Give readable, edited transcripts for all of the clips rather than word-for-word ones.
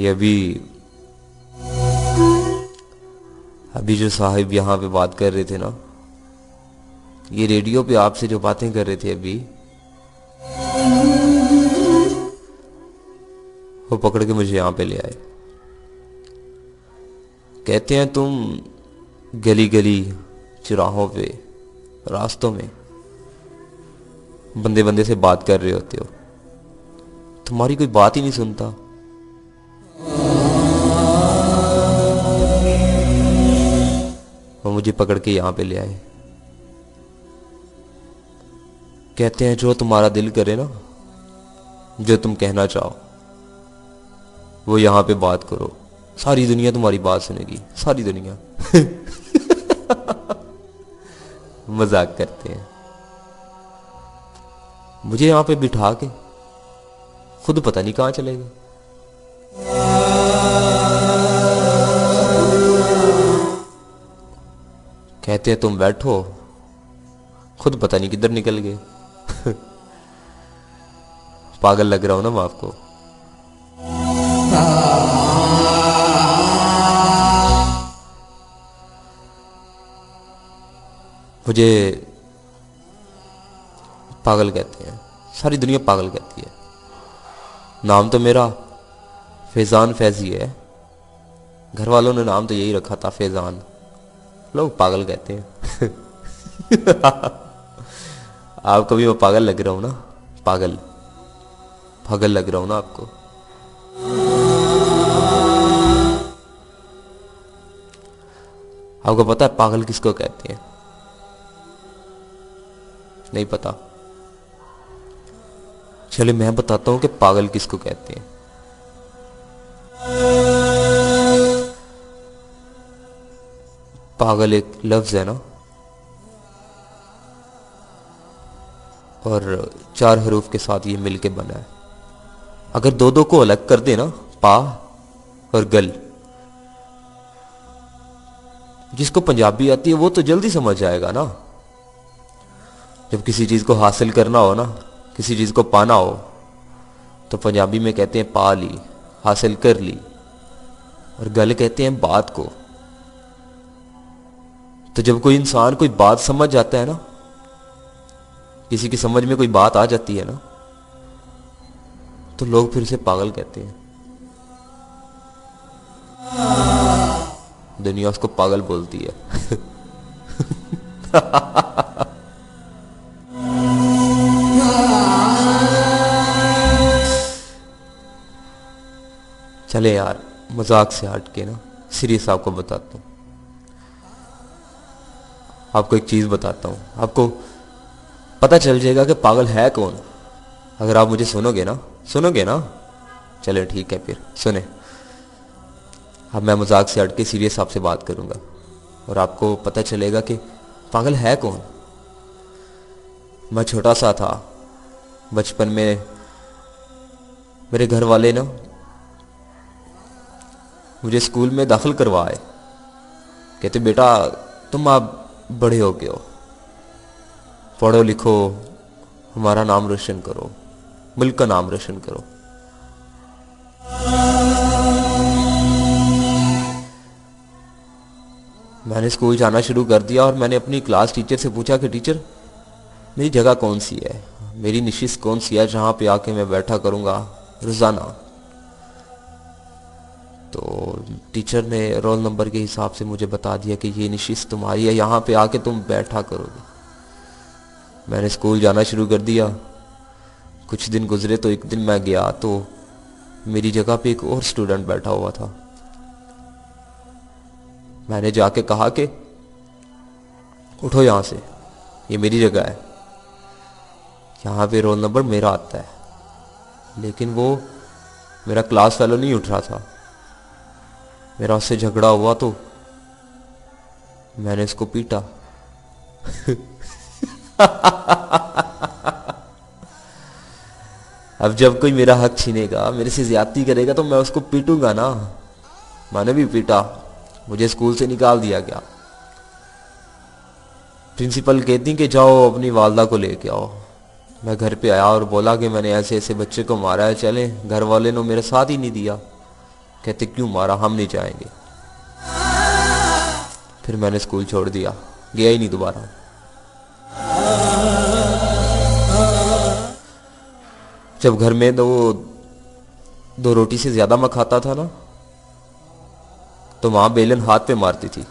ये अभी जो साहिब यहाँ पे बात कर रहे थे ना, ये रेडियो पे आपसे जो बातें कर रहे थे अभी, वो पकड़ के मुझे यहाँ पे ले आए। कहते हैं तुम गली गली चौराहों पे रास्तों में बंदे बंदे से बात कर रहे होते हो, तुम्हारी कोई बात ही नहीं सुनता। वो मुझे पकड़ के यहाँ पे ले आए। कहते हैं जो तुम्हारा दिल करे ना, जो तुम कहना चाहो वो यहाँ पे बात करो, सारी दुनिया तुम्हारी बात सुनेगी, सारी दुनिया। मजाक करते हैं। मुझे यहाँ पे बिठा के खुद पता नहीं कहाँ चले गए। कहते हैं तुम बैठो, खुद पता नहीं किधर निकल गए। पागल लग रहा हूं ना मैं आपको? मुझे पागल कहते हैं, सारी दुनिया पागल कहती है। नाम तो मेरा फैजान फैजी है, घर वालों ने नाम तो यही रखा था, फैजान। लोग पागल कहते हैं। आपको भी मैं पागल लग रहा हूं ना? पागल पागल लग रहा हूं ना आपको? आपको पता है पागल किसको कहते हैं? नहीं पता? चलिए मैं बताता हूं कि पागल किसको कहते हैं। पागल एक लफ्ज है ना, और 4 हरूफ के साथ ये मिलके बना है। अगर दो को अलग कर दे ना, पा और गल, जिसको पंजाबी आती है वो तो जल्दी समझ जाएगा ना। जब किसी चीज को हासिल करना हो ना, किसी चीज को पाना हो, तो पंजाबी में कहते हैं पा ली, हासिल कर ली। और गल कहते हैं बात को। तो जब कोई इंसान कोई बात समझ जाता है ना, किसी की समझ में कोई बात आ जाती है ना, तो लोग फिर उसे पागल कहते हैं। दुनिया उसको पागल बोलती है। चले यार, मजाक से हट के ना सीरियस आपको बताता हूं। आपको एक चीज बताता हूं, आपको पता चल जाएगा कि पागल है कौन, अगर आप मुझे सुनोगे ना? चले ठीक है, फिर सुने। अब मैं मजाक से हट के सीरियस आपसे बात करूंगा और आपको पता चलेगा कि पागल है कौन। मैं छोटा सा था, बचपन में मेरे घर वाले ना मुझे स्कूल में दाखिल करवाए। कहते बेटा तुम आप बड़े हो गए हो, पढ़ो लिखो, हमारा नाम रोशन करो, मुल्क का नाम रोशन करो। मैंने स्कूल जाना शुरू कर दिया और मैंने अपनी क्लास टीचर से पूछा कि टीचर मेरी जगह कौन सी है, मेरी निशिस्त कौन सी है जहां पे आके मैं बैठा करूंगा रोजाना। तो टीचर ने रोल नंबर के हिसाब से मुझे बता दिया कि ये निशिस्त तुम्हारी है, यहाँ पे आके तुम बैठा करोगे। मैंने स्कूल जाना शुरू कर दिया। कुछ दिन गुजरे तो एक दिन मैं गया तो मेरी जगह पे एक और स्टूडेंट बैठा हुआ था। मैंने जाके कहा कि उठो यहां से, ये मेरी जगह है, यहाँ पे रोल नंबर मेरा आता है। लेकिन वो मेरा क्लास फेलो नहीं उठ रहा था। मेरा उससे झगड़ा हुआ तो मैंने इसको पीटा। अब जब कोई मेरा हक छीनेगा, मेरे से ज्यादती करेगा, तो मैं उसको पीटूंगा ना। मैंने भी पीटा, मुझे स्कूल से निकाल दिया गया। प्रिंसिपल कहती कि जाओ अपनी वालदा को लेके आओ। मैं घर पे आया और बोला कि मैंने ऐसे ऐसे बच्चे को मारा है, चले। घर वाले ने मेरे साथ ही नहीं दिया, कहते क्यों मारा, हम नहीं जाएंगे। फिर मैंने स्कूल छोड़ दिया, गया ही नहीं दोबारा। जब घर में दो रोटी से ज्यादा मैं खाता था ना, तो वहां बेलन हाथ पे मारती थी।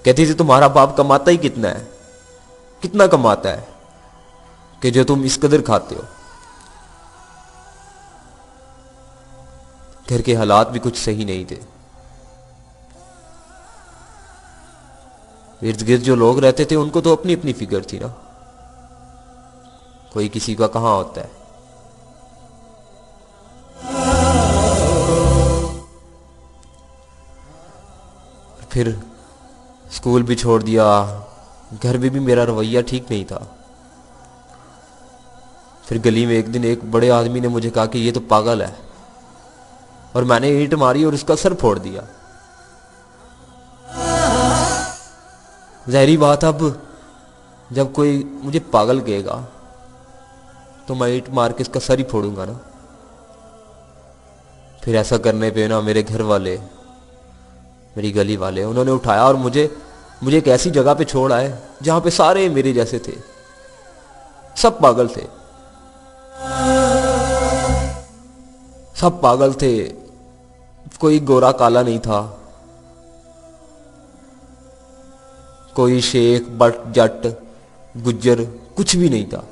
कहती थी तुम्हारा बाप कमाता ही कितना है, कितना कमाता है कि जो तुम इस कदर खाते हो। घर के हालात भी कुछ सही नहीं थे। इर्द गिर्द जो लोग रहते थे उनको तो अपनी अपनी फिक्र थी ना, कोई किसी का कहां होता है। फिर स्कूल भी छोड़ दिया, घर में भी मेरा रवैया ठीक नहीं था। फिर गली में एक दिन एक बड़े आदमी ने मुझे कहा कि ये तो पागल है, और मैंने ईंट मारी और उसका सर फोड़ दिया। ज़ाहिरी बात, अब जब कोई मुझे पागल कहेगा तो मैं ईंट मार के इसका सर ही फोड़ूंगा ना। फिर ऐसा करने पे ना मेरे घर वाले, मेरी गली वाले, उन्होंने उठाया और मुझे एक ऐसी जगह पे छोड़ आए जहां पे सारे मेरे जैसे थे, सब पागल थे, सब पागल थे। कोई गोरा काला नहीं था, कोई शेख बट जट गुज्जर कुछ भी नहीं था,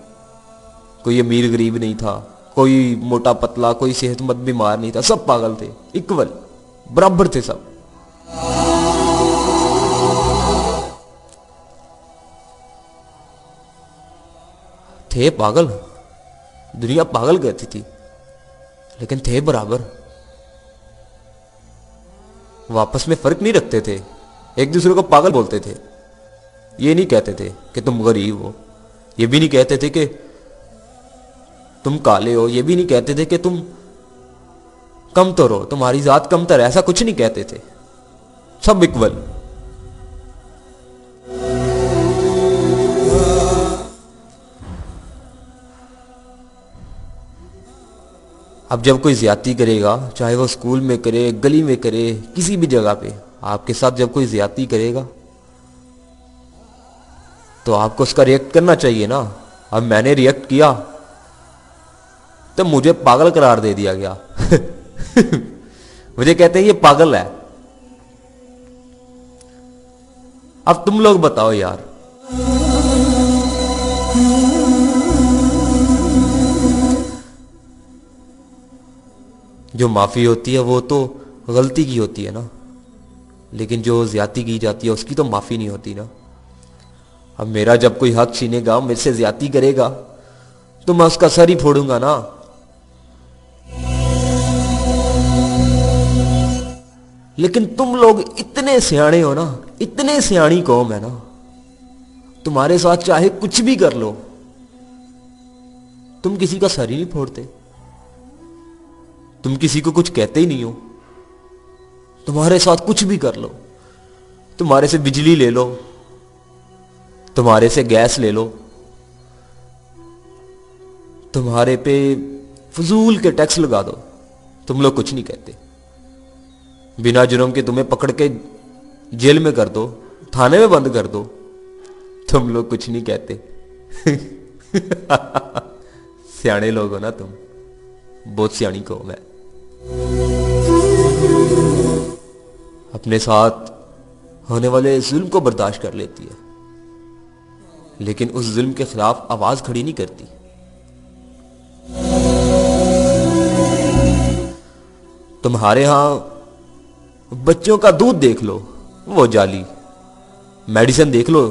कोई अमीर गरीब नहीं था, कोई मोटा पतला, कोई सेहतमंद बीमार नहीं था, सब पागल थे, इक्वल बराबर थे सब। थे पागल, दुनिया पागल कहती थी, लेकिन थे बराबर। वो आपस में फर्क नहीं रखते थे, एक दूसरे को पागल बोलते थे। ये नहीं कहते थे कि तुम गरीब हो, ये भी नहीं कहते थे कि तुम काले हो, ये भी नहीं कहते थे कि तुम कमतर हो, तुम्हारी जात कमतर है, ऐसा कुछ नहीं कहते थे, सब इक्वल। अब जब कोई ज्यादती करेगा, चाहे वो स्कूल में करे, गली में करे, किसी भी जगह पे आपके साथ जब कोई ज्यादती करेगा तो आपको उसका रिएक्ट करना चाहिए ना। अब मैंने रिएक्ट किया तो मुझे पागल करार दे दिया गया। मुझे कहते हैं ये पागल है। अब तुम लोग बताओ यार, जो माफी होती है वो तो गलती की होती है ना, लेकिन जो ज्यादती की जाती है उसकी तो माफी नहीं होती ना। अब मेरा जब कोई हक छीनेगा, मेरे से ज्यादती करेगा, तो मैं उसका सर ही फोड़ूंगा ना। लेकिन तुम लोग इतने सियाणे हो ना, इतने सियाणी कौम है ना, तुम्हारे साथ चाहे कुछ भी कर लो, तुम किसी का सर ही नहीं फोड़ते, तुम किसी को कुछ कहते ही नहीं हो। तुम्हारे साथ कुछ भी कर लो, तुम्हारे से बिजली ले लो, तुम्हारे से गैस ले लो, तुम्हारे पे फजूल के टैक्स लगा दो, तुम लोग कुछ नहीं कहते। बिना जुर्म के तुम्हें पकड़ के जेल में कर दो, थाने में बंद कर दो, तुम लोग कुछ नहीं कहते। सियाणे लोग हो ना तुम, बहुत सियाणी कौम है। अपने साथ होने वाले जुल्म को बर्दाश्त कर लेती है, लेकिन उस जुल्म के खिलाफ आवाज खड़ी नहीं करती। तुम्हारे यहां बच्चों का दूध देख लो, वो जाली, मेडिसिन देख लो,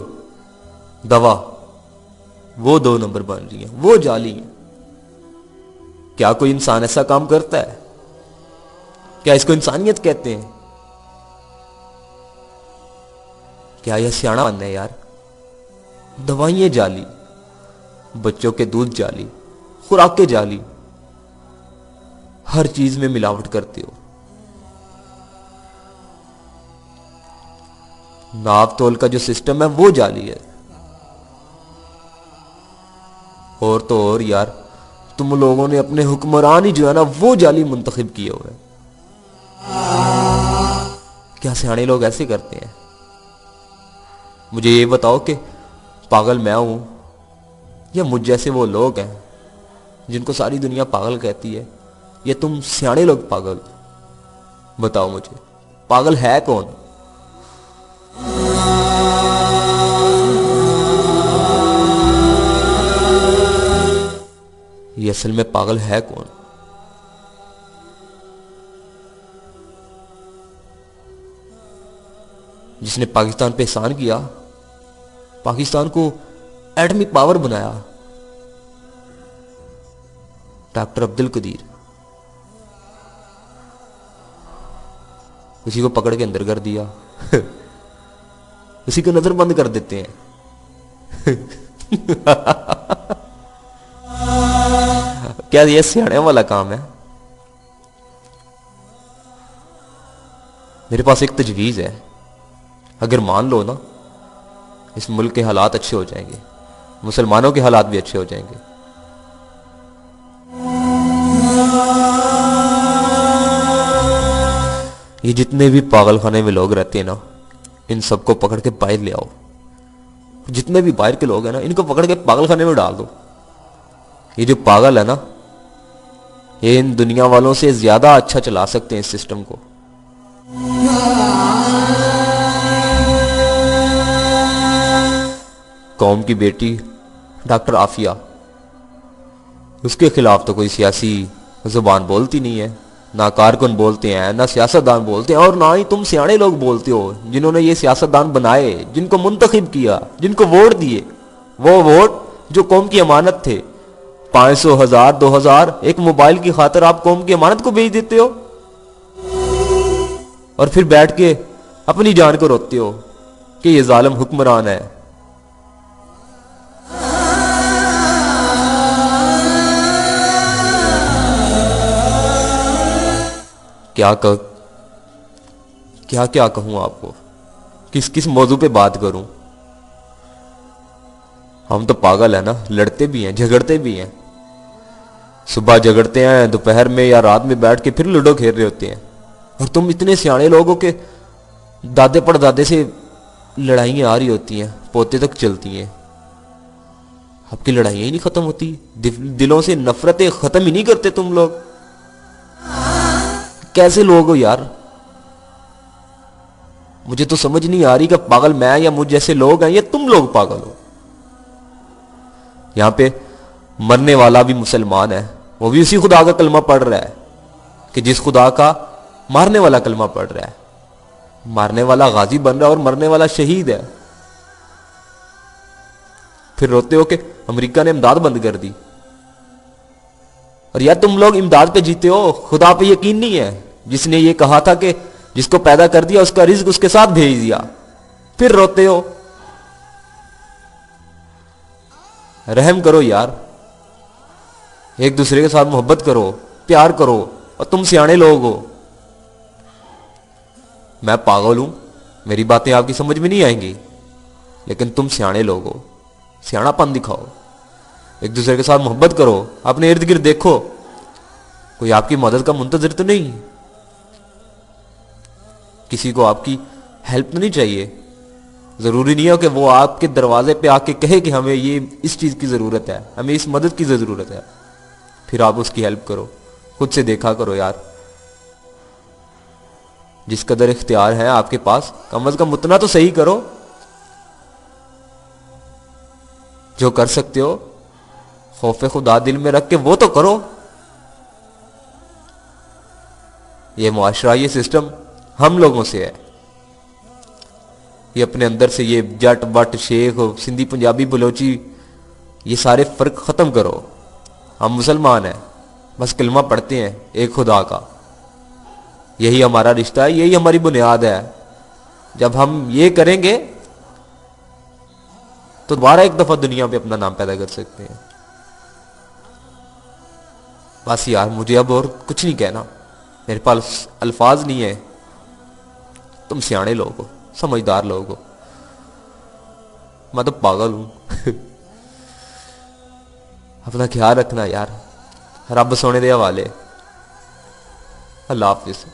दवा, वो 2 नंबर बन रही है, वो जाली है। क्या कोई इंसान ऐसा काम करता है? क्या इसको इंसानियत कहते हैं? क्या यह सियाणापन है यार? दवाइयां जाली, बच्चों के दूध जाली, खुराकें जाली, हर चीज में मिलावट करते हो। नाप तोल का जो सिस्टम है वो जाली है। और तो और यार, तुम लोगों ने अपने हुक्मरान ही जो है ना वो जाली मुंतखब किए हुए हैं। क्या सियाने लोग ऐसे करते हैं? मुझे ये बताओ कि पागल मैं हूं या मुझ जैसे वो लोग हैं जिनको सारी दुनिया पागल कहती है, या तुम सियाने लोग पागल? बताओ मुझे, पागल है कौन? ये असल में पागल है कौन? जिसने पाकिस्तान पे एहसान किया, पाकिस्तान को एटमी पावर बनाया? डॉक्टर अब्दुल कदीर। उसी को पकड़ के अंदर कर दिया उसी को नजर बंद कर देते हैं क्या ये सियाने वाला काम है? मेरे पास एक तजवीज है, अगर मान लो ना, इस मुल्क के हालात अच्छे हो जाएंगे, मुसलमानों के हालात भी अच्छे हो जाएंगे। ये जितने भी पागल खाने में लोग रहते हैं ना, इन सबको पकड़ के बाहर ले आओ। जितने भी बाहर के लोग हैं ना, इनको पकड़ के पागल खाने में डाल दो। ये जो पागल है ना, ये इन दुनिया वालों से ज्यादा अच्छा चला सकते हैं इस सिस्टम को। कौम की बेटी डॉक्टर आफिया, उसके खिलाफ तो कोई सियासी जुबान बोलती नहीं है, ना कारकुन बोलते हैं, ना सियासतदान बोलते हैं, और ना ही तुम सियाने लोग बोलते हो जिन्होंने ये सियासतदान बनाए, जिनको मुंतखब किया, जिनको वोट दिए। वो वोट जो कौम की अमानत थे, 500, 1000, 2000 एक मोबाइल की खातिर आप कौम की अमानत को बेच देते हो, और फिर बैठ के अपनी जान को रोकते हो कि ये जालिम हुक्मरान है। क्या कहूं आपको, किस किस मौजू पे बात करूं? हम तो पागल है ना, लड़ते भी हैं, झगड़ते भी हैं। सुबह झगड़ते हैं, दोपहर में या रात में बैठ के फिर लूडो खेल रहे होते हैं। और तुम इतने सियाने लोग हो के दादे परदादे से लड़ाइयां आ रही होती हैं, पोते तक चलती हैं, आपकी लड़ाइयां ही नहीं खत्म होती, दिलों से नफरतें खत्म ही नहीं करते तुम लोग। कैसे लोग हो यार? मुझे तो समझ नहीं आ रही कि पागल मैं या मुझ जैसे लोग हैं, या तुम लोग पागल हो। यहां पे मरने वाला भी मुसलमान है, वो भी उसी खुदा का कलमा पढ़ रहा है कि जिस खुदा का मारने वाला कलमा पढ़ रहा है। मारने वाला गाजी बन रहा है और मरने वाला शहीद है। फिर रोते हो कि अमेरिका ने इमदाद बंद कर दी। और यार तुम लोग इमदाद पे जीते हो, खुदा पे यकीन नहीं है, जिसने ये कहा था कि जिसको पैदा कर दिया उसका रिज्क उसके साथ भेज दिया। फिर रोते हो। रहम करो यार, एक दूसरे के साथ मोहब्बत करो, प्यार करो। और तुम सियाने लोग हो। मैं पागल हूं, मेरी बातें आपकी समझ में नहीं आएंगी, लेकिन तुम सियाने लोग हो, सियानापन दिखाओ, एक दूसरे के साथ मोहब्बत करो, अपने इर्द गिर्द देखो, कोई आपकी मदद का मुंतजर तो नहीं, किसी को आपकी हेल्प तो नहीं चाहिए। जरूरी नहीं है कि वो आपके दरवाजे पे आके कहे कि हमें ये इस चीज की जरूरत है, हमें इस मदद की जरूरत है, फिर आप उसकी हेल्प करो। खुद से देखा करो यार, जिस कदर इख्तियार है आपके पास, कम अज कम उतना तो सही करो। जो कर सकते हो खौफ खुदा दिल में रख के वो तो करो। ये मुआशरा, ये सिस्टम हम लोगों से है। ये अपने अंदर से ये जट बट शेख सिंधी पंजाबी बलोची ये सारे फर्क खत्म करो। हम मुसलमान हैं, बस कलमा पढ़ते हैं एक खुदा का, यही हमारा रिश्ता है, यही हमारी बुनियाद है। जब हम ये करेंगे तो दोबारा एक दफा दुनिया पे अपना नाम पैदा कर सकते हैं। बस यार, मुझे अब और कुछ नहीं कहना, मेरे पास अल्फाज नहीं है। तुम सियाने लोग हो, समझदार लोग हो, मैं तो पागल हूं अपना ख्याल रखना यार, रब सोने दे हवाले। अल्लाह हाफिज।